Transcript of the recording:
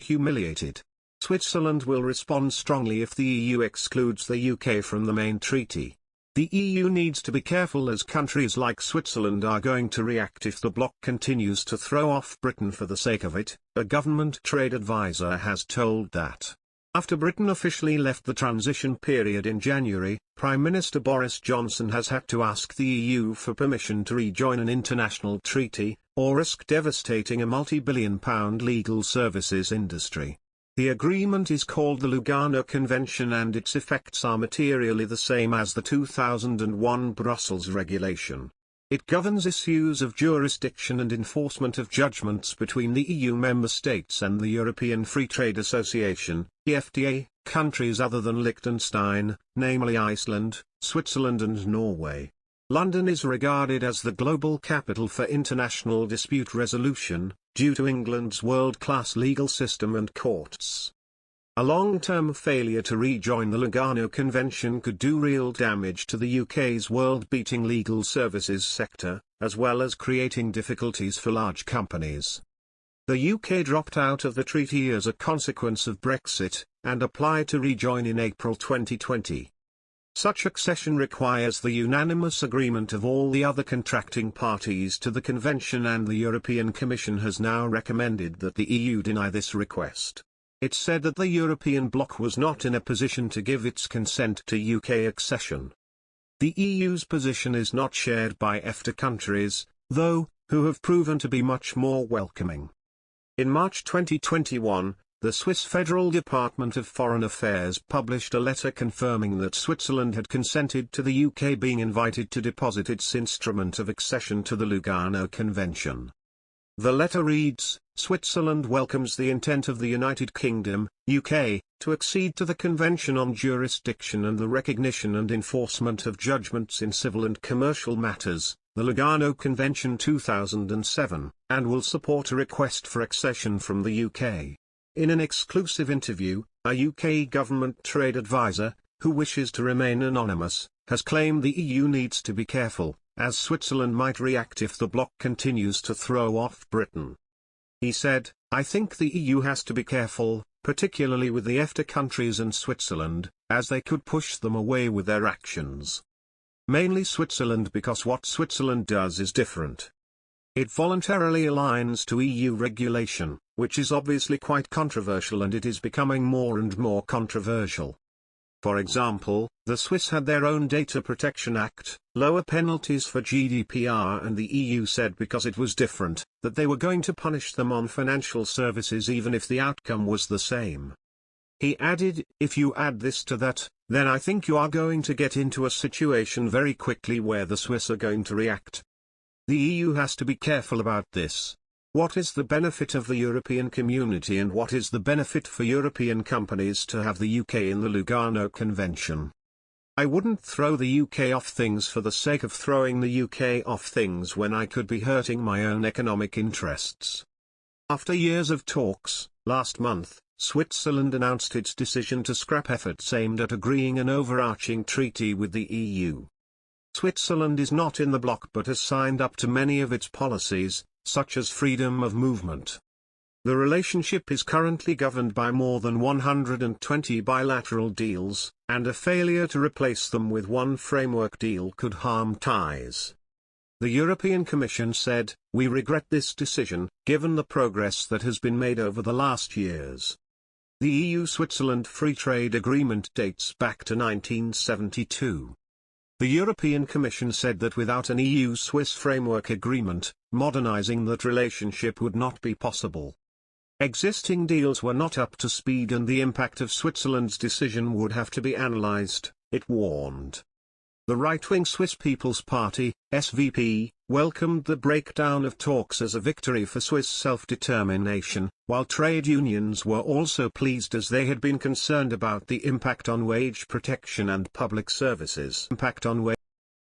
Humiliated. Switzerland will respond strongly if the EU excludes the UK from the main treaty. The EU needs to be careful as countries like Switzerland are going to react if the bloc continues to throw off Britain for the sake of it, a government trade advisor has told that. After Britain officially left the transition period in January, Prime Minister Boris Johnson has had to ask the EU for permission to rejoin an international treaty, or risk devastating a multi-billion-pound legal services industry. The agreement is called the Lugano Convention and its effects are materially the same as the 2001 Brussels regulation. It governs issues of jurisdiction and enforcement of judgments between the EU member states and the European Free Trade Association, EFTA, countries other than Liechtenstein, namely Iceland, Switzerland and Norway. London is regarded as the global capital for international dispute resolution, due to England's world-class legal system and courts. A long-term failure to rejoin the Lugano Convention could do real damage to the UK's world-beating legal services sector, as well as creating difficulties for large companies. The UK dropped out of the treaty as a consequence of Brexit, and applied to rejoin in April 2020. Such accession requires the unanimous agreement of all the other contracting parties to the convention, and the European Commission has now recommended that the EU deny this request. It said that the European bloc was not in a position to give its consent to UK accession. The EU's position is not shared by EFTA countries, though, who have proven to be much more welcoming. In March 2021, the Swiss Federal Department of Foreign Affairs published a letter confirming that Switzerland had consented to the UK being invited to deposit its instrument of accession to the Lugano Convention. The letter reads, "Switzerland welcomes the intent of the United Kingdom, UK, to accede to the Convention on Jurisdiction and the Recognition and Enforcement of Judgments in Civil and Commercial Matters, the Lugano Convention 2007, and will support a request for accession from the UK." In an exclusive interview, a UK government trade advisor, who wishes to remain anonymous, has claimed the EU needs to be careful, as Switzerland might react if the bloc continues to throw off Britain. He said, "I think the EU has to be careful, particularly with the EFTA countries and Switzerland, as they could push them away with their actions. Mainly Switzerland, because what Switzerland does is different. It voluntarily aligns to EU regulation, which is obviously quite controversial, and it is becoming more and more controversial. For example, the Swiss had their own Data Protection Act, lower penalties for GDPR, and the EU said because it was different, that they were going to punish them on financial services even if the outcome was the same." He added, "If you add this to that, then I think you are going to get into a situation very quickly where the Swiss are going to react. The EU has to be careful about this. What is the benefit of the European community, and what is the benefit for European companies to have the UK in the Lugano Convention? I wouldn't throw the UK off things for the sake of throwing the UK off things when I could be hurting my own economic interests." After years of talks, last month, Switzerland announced its decision to scrap efforts aimed at agreeing an overarching treaty with the EU. Switzerland is not in the bloc but has signed up to many of its policies, such as freedom of movement. The relationship is currently governed by more than 120 bilateral deals, and a failure to replace them with one framework deal could harm ties. The European Commission said, "We regret this decision, given the progress that has been made over the last years." The EU-Switzerland Free Trade Agreement dates back to 1972. The European Commission said that without an EU-Swiss framework agreement, modernizing that relationship would not be possible. Existing deals were not up to speed, and the impact of Switzerland's decision would have to be analyzed, it warned. The right-wing Swiss People's Party, SVP, welcomed the breakdown of talks as a victory for Swiss self-determination, while trade unions were also pleased as they had been concerned about the impact on wage protection and public services.